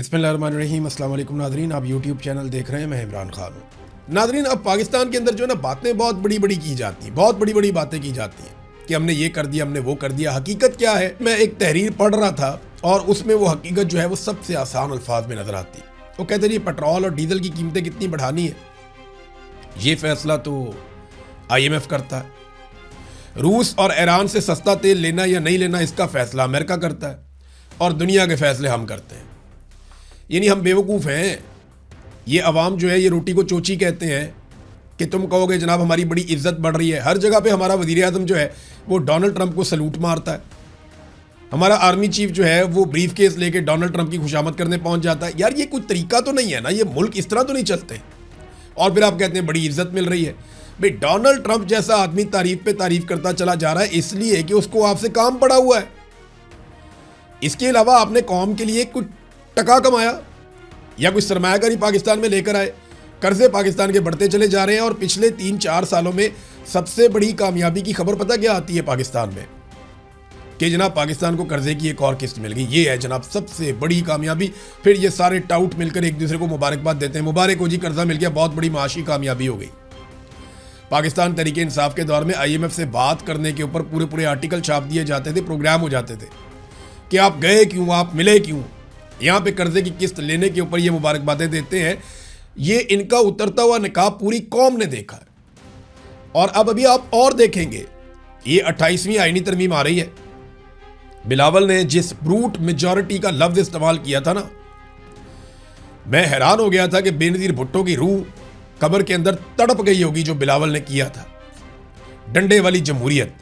बिस्मिल्लाहिर्रहमानिर्रहीम। अस्सलाम वालेकुम नादरीन, आप यूट्यूब चैनल देख रहे हैं, मैं इमरान खान हूँ। नादरीन, अब पाकिस्तान के अंदर जो है ना बातें बहुत बड़ी बड़ी की जाती हैं, बहुत बड़ी बड़ी बातें की जाती हैं कि हमने ये कर दिया, हमने वो कर दिया। हकीकत क्या है? मैं एक तहरीर पढ़ रहा था और उसमें वो हकीकत जो है वो सबसे आसान अल्फाज में नजर आती। वो कहते हैं पेट्रोल और डीजल की कीमतें कितनी बढ़ानी है, ये फैसला तो IMF करता है। रूस और ईरान से सस्ता तेल लेना या नहीं लेना, इसका फैसला अमेरिका करता है और दुनिया के फैसले हम करते हैं। यानी हम बेवकूफ़ हैं। ये अवाम जो है ये रोटी को चोची कहते हैं कि तुम कहोगे जनाब हमारी बड़ी इज्जत बढ़ रही है। हर जगह पे हमारा वज़ीर आज़म जो है वो डोनाल्ड ट्रंप को सलूट मारता है। हमारा आर्मी चीफ जो है वो ब्रीफ केस लेके डोनाल्ड ट्रंप की खुशामद करने पहुंच जाता है। यार ये कोई तरीका तो नहीं है ना, ये मुल्क इस तरह तो नहीं चलते। और फिर आप कहते हैं बड़ी इज्जत मिल रही है। भाई डोनाल्ड ट्रंप जैसा आदमी तारीफ पे तारीफ करता चला जा रहा है इसलिए कि उसको आपसे काम पड़ा हुआ है। इसके अलावा आपने कौम के लिए कुछ टका कमाया या कुछ सरमायाकारी पाकिस्तान में लेकर आए। कर्जे पाकिस्तान के बढ़ते चले जा रहे हैं और पिछले 3-4 सालों में सबसे बड़ी कामयाबी की खबर पता क्या आती है पाकिस्तान में? कि जनाब पाकिस्तान को कर्जे की एक और किस्त मिल गई। ये है जनाब सबसे बड़ी कामयाबी। फिर ये सारे टाउट मिलकर एक दूसरे को मुबारकबाद देते हैं, मुबारक हो जी कर्जा मिल गया, बहुत बड़ी माशी कामयाबी हो गई। पाकिस्तान तरीके इंसाफ के दौर में IMF से बात करने के ऊपर पूरे पूरे आर्टिकल छाप दिए जाते थे, प्रोग्राम हो जाते थे कि आप गए क्यों, आप मिले क्यों। यहाँ पे कर्जे की किस्त लेने के ऊपर ये मुबारकबादें देते हैं। ये इनका उतरता हुआ निकाब पूरी कौम ने देखा है। और अब अभी आप और देखेंगे, ये 28वीं आईनी तरमीम आ रही है। बिलावल ने जिस ब्रूट मेजॉरिटी का लफ्ज इस्तेमाल किया था ना, मैं हैरान हो गया था कि बेनजीर भुट्टो की रूह कब्र के अंदर तड़प गई होगी जो बिलावल ने किया था। डंडे वाली जमहूरियत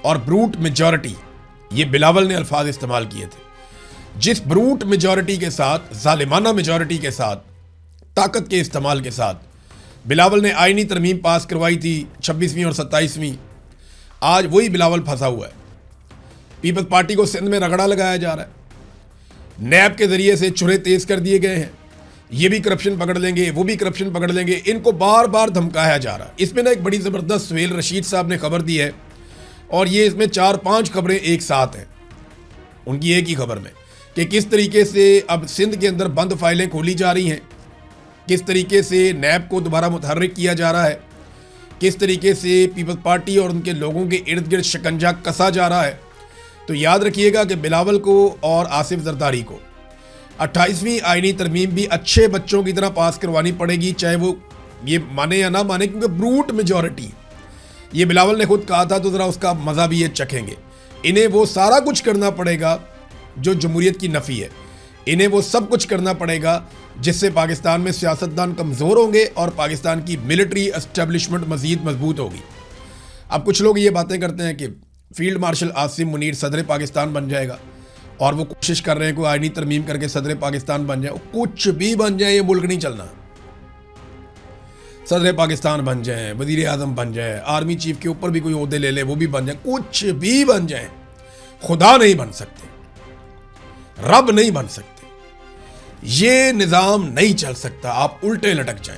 और ब्रूट मेजॉरिटी, ये बिलावल ने अल्फाज इस्तेमाल किए थे। जिस ब्रूट मेजॉरिटी के साथ, जालिमाना मेजॉरिटी के साथ, ताकत के इस्तेमाल के साथ बिलावल ने आईनी तरमीम पास करवाई थी 26वीं और 27वीं, आज वही बिलावल फंसा हुआ है। पीपल्स पार्टी को सिंध में रगड़ा लगाया जा रहा है। नैब के जरिए से चुरे तेज कर दिए गए हैं। ये भी करप्शन पकड़ लेंगे, वो भी करप्शन पकड़ लेंगे, इनको बार बार धमकाया जा रहा है। इसमें ना एक बड़ी ज़बरदस्त सुहेल रशीद साहब ने खबर दी है और ये इसमें 4-5 खबरें एक साथ हैं उनकी एक ही खबर में, कि किस तरीके से अब सिंध के अंदर बंद फाइलें खोली जा रही हैं, किस तरीके से नैब को दोबारा मुतहर्रिक किया जा रहा है, किस तरीके से पीपल्स पार्टी और उनके लोगों के इर्द गिर्द शिकंजा कसा जा रहा है। तो याद रखिएगा कि बिलावल को और आसिफ जरदारी को 28वीं आईनी तरमीम भी अच्छे बच्चों की तरह पास करवानी पड़ेगी, चाहे वो ये माने या ना माने, क्योंकि ब्रूट मेजॉरिटी, ये बिलावल ने खुद कहा था तो ज़रा उसका मज़ा भी ये चखेंगे। इन्हें वो सारा कुछ करना पड़ेगा जो जमहूरियत की नफ़ी है। इन्हें वो सब कुछ करना पड़ेगा जिससे पाकिस्तान में सियासतदान कमज़ोर होंगे और पाकिस्तान की मिलिट्री एस्टेब्लिशमेंट मज़ीद मजबूत होगी। अब कुछ लोग ये बातें करते हैं कि फील्ड मार्शल आसिम मुनीर सदर पाकिस्तान बन जाएगा और वो कोशिश कर रहे हैं कोई आईनी तरमीम करके सदर पाकिस्तान बन जाए। कुछ भी बन जाए, ये मुल्क नहीं चलना। सदर पाकिस्तान बन जाए, वज़ीर आज़म बन जाए, आर्मी चीफ के ऊपर भी कोई ओहदे ले ले, वो भी बन जाए, कुछ भी बन जाए, खुदा नहीं बन सकते, रब नहीं बन सकते। ये निज़ाम नहीं चल सकता। आप उल्टे लटक जाएं।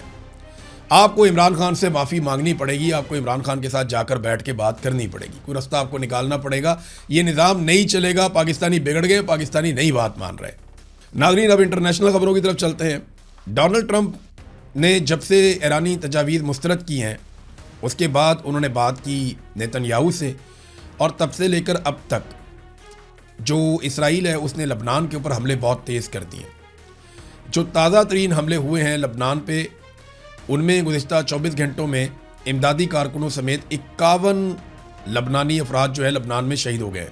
आपको इमरान खान से माफ़ी मांगनी पड़ेगी, आपको इमरान खान के साथ जाकर बैठ के बात करनी पड़ेगी, कोई रास्ता आपको निकालना पड़ेगा। ये निज़ाम नहीं चलेगा। पाकिस्तानी बिगड़ गए, पाकिस्तानी नहीं बात मान रहे। नाज़रीन, अब इंटरनेशनल खबरों की तरफ चलते हैं। डोनाल्ड ट्रंप ने जब से ईरानी तजावीज़ मुस्तरद की हैं उसके बाद उन्होंने बात की नेतन्याहू से, और तब से लेकर अब तक जो इसराइल है उसने लबनान के ऊपर हमले बहुत तेज़ कर दिए। जो ताज़ा तरीन हमले हुए हैं लबनान पे, उनमें गुज़िश्ता 24 घंटों में इमदादी कारकुनों समेत 51 लबनानी अफराद जो है लबनान में शहीद हो गए।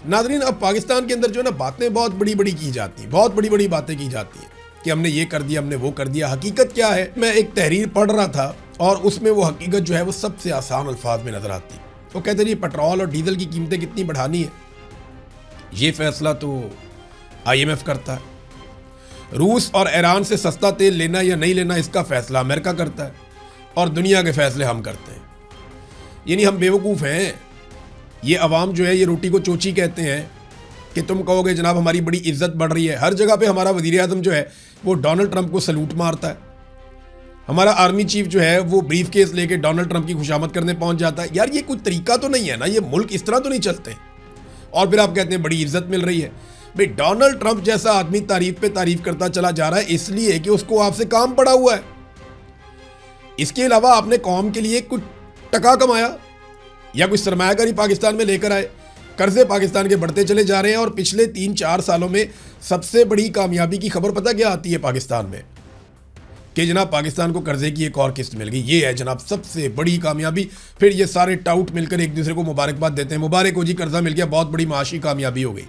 नाज़रीन, अब पाकिस्तान के अंदर जो है ना बातें बहुत बड़ी बड़ी की जाती हैं, बहुत बड़ी बड़ी बातें की जाती हैं कि हमने ये कर दिया, हमने वो कर दिया। हकीकत क्या है? मैं एक तहरीर पढ़ रहा था और उसमें वो हकीकत जो है वो सबसे आसान अल्फाज में नज़र आती। वो कहते हैं पेट्रोल और डीजल की कीमतें कितनी बढ़ानी है, ये फैसला तो IMF करता है। रूस और ईरान से सस्ता तेल लेना या नहीं लेना, इसका फैसला अमेरिका करता है और दुनिया के फैसले हम करते हैं। यानी हम बेवकूफ़ हैं। ये अवाम जो है ये रोटी को चोची कहते हैं कि तुम कहोगे जनाब हमारी बड़ी इज्जत बढ़ रही है। हर जगह पे हमारा वज़ीर आज़म जो है वो डोनाल्ड ट्रंप को सलूट मारता है। हमारा आर्मी चीफ जो है वो ब्रीफ केस लेके डोनाल्ड ट्रंप की खुशामद करने पहुंच जाता है। यार ये कोई तरीका तो नहीं है ना, ये मुल्क इस तरह तो नहीं चलते। और फिर आप कहते हैं बड़ी इज्जत मिल रही है। भाई डोनाल्ड ट्रंप जैसा आदमी तारीफ पे तारीफ करता चला जा रहा है इसलिए कि उसको आपसे काम पड़ा हुआ है। इसके अलावा आपने कौम के लिए कुछ टका कमाया या कुछ सरमायाकारी पाकिस्तान में लेकर आए। कर्जे पाकिस्तान के बढ़ते चले जा रहे हैं और पिछले 3-4 सालों में सबसे बड़ी कामयाबी की खबर पता क्या आती है पाकिस्तान में, कि जनाब पाकिस्तान को कर्जे की एक और किस्त मिल गई। ये है जनाब सबसे बड़ी कामयाबी। फिर ये सारे टाउट मिलकर एक दूसरे को मुबारकबाद देते हैं, मुबारक हो जी कर्जा मिल गया, बहुत बड़ी माशी कामयाबी हो गई।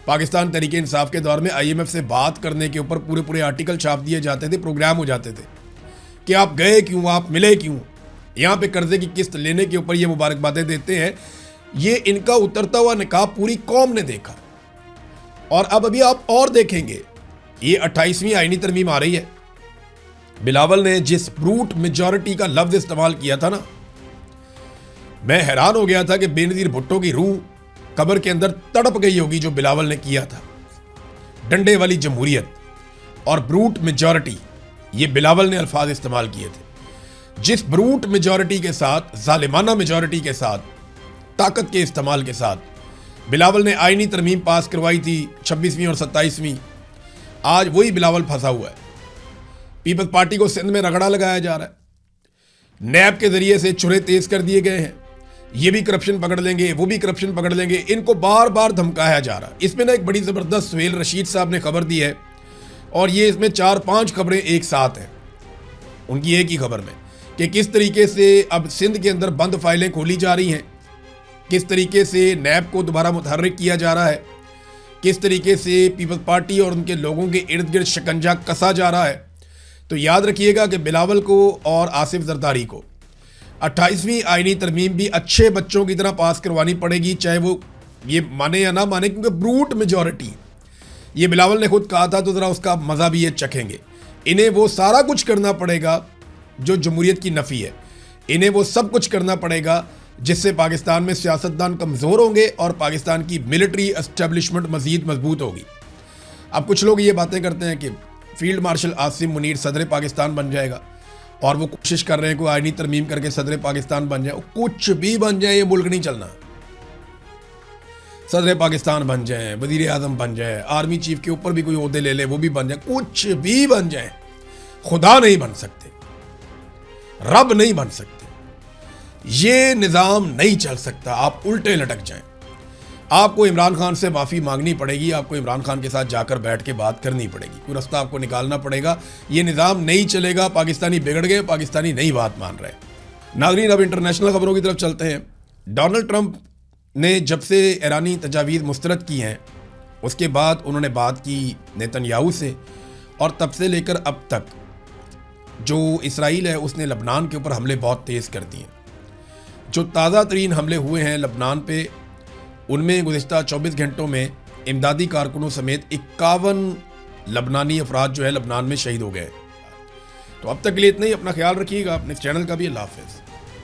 पाकिस्तान तरीके इंसाफ के दौर में IMF से बात करने के ऊपर पूरे पूरे आर्टिकल छाप दिए जाते थे, प्रोग्राम हो जाते थे कि आप गए क्यों, आप मिले क्यों। यहाँ पे कर्जे की किस्त लेने के ऊपर ये मुबारकबादें देते हैं। ये इनका उतरता हुआ निकाब पूरी कौम ने देखा और अब अभी आप और देखेंगे। ये 28वीं आईनी तरमीम आ रही है। बिलावल ने जिस ब्रूट मेजॉरिटी का लफ्ज इस्तेमाल किया था ना, मैं हैरान हो गया था कि बेनजीर भुट्टो की रूह कब्र के अंदर तड़प गई होगी जो बिलावल ने किया था। डंडे वाली जमहूरियत और ब्रूट मेजॉरिटी, ये बिलावल ने अल्फाज इस्तेमाल किए थे। जिस ब्रूट मेजॉरिटी के साथ, जालिमाना मेजॉरिटी के साथ, ताकत के इस्तेमाल के साथ बिलावल ने आईनी तरमीम पास करवाई थी 26वीं और 27वीं, आज वही बिलावल फंसा हुआ है। पीपल्स पार्टी को सिंध में रगड़ा लगाया जा रहा है। नैब के जरिए से चुरे तेज कर दिए गए हैं। ये भी करप्शन पकड़ लेंगे, वो भी करप्शन पकड़ लेंगे, इनको बार बार धमकाया जा रहा है। इसमें ना एक बड़ी ज़बरदस्त सुहेल रशीद साहब ने खबर दी है और ये इसमें 4-5 खबरें एक साथ हैं उनकी एक ही खबर में, कि किस तरीके से अब सिंध के अंदर बंद फाइलें खोली जा रही हैं, किस तरीके से नैब को दोबारा मुतहर्रिक किया जा रहा है, किस तरीके से पीपल्स पार्टी और उनके लोगों के इर्द गिर्द शिकंजा कसा जा रहा है। तो याद रखिएगा कि बिलावल को और आसिफ जरदारी को 28वीं आईनी तरमीम भी अच्छे बच्चों की तरह पास करवानी पड़ेगी, चाहे वो ये माने या ना माने, क्योंकि ब्रूट मेजॉरिटी, ये बिलावल ने खुद कहा था, तो ज़रा उसका मज़ा भी ये चखेंगे। इन्हें वो सारा कुछ करना पड़ेगा जो जमहूरियत की नफ़ी है। इन्हें वो सब कुछ करना पड़ेगा जिससे पाकिस्तान में सियासतदान कमज़ोर होंगे और पाकिस्तान की मिलिट्री एस्टेब्लिशमेंट मज़ीद मजबूत होगी। अब कुछ लोग ये बातें करते हैं कि फील्ड मार्शल आसिम मुनीर सदर पाकिस्तान बन जाएगा और वो कोशिश कर रहे हैं कोई आईनी तरमीम करके सदर पाकिस्तान बन जाए। कुछ भी बन जाए, ये मुल्क नहीं चलना। सदर पाकिस्तान बन जाए, वजीर आजम बन जाए, आर्मी चीफ के ऊपर भी कोई ओहदे ले ले, वो भी बन जाए, कुछ भी बन जाए, खुदा नहीं बन सकते, रब नहीं बन सकते, ये निज़ाम नहीं चल सकता। आप उल्टे लटक जाएं। आपको इमरान खान से माफ़ी मांगनी पड़ेगी, आपको इमरान खान के साथ जाकर बैठ के बात करनी पड़ेगी, कोई रास्ता आपको निकालना पड़ेगा। ये निज़ाम नहीं चलेगा। पाकिस्तानी बिगड़ गए, पाकिस्तानी नहीं बात मान रहे। नाज़रीन, अब इंटरनेशनल खबरों की तरफ चलते हैं। डोनाल्ड ट्रंप ने जब से ईरानी तजावीज़ मुस्तरद की हैं, उसके बाद उन्होंने बात की नेतन्याहू से, और तब से लेकर अब तक जो इसराइल है उसने लबनान के ऊपर हमले बहुत तेज़ कर दिए। जो ताज़ा तरीन हमले हुए हैं लबनान पे, उनमें गुज़िश्ता 24 घंटों में इमदादी कारकुनों समेत 51 लबनानी अफराद जो है लबनान में शहीद हो गए। तो अब तक के लिए इतना ही। अपना ख्याल रखिएगा, अपने चैनल का भी। अल्लाह हाफ़िज़।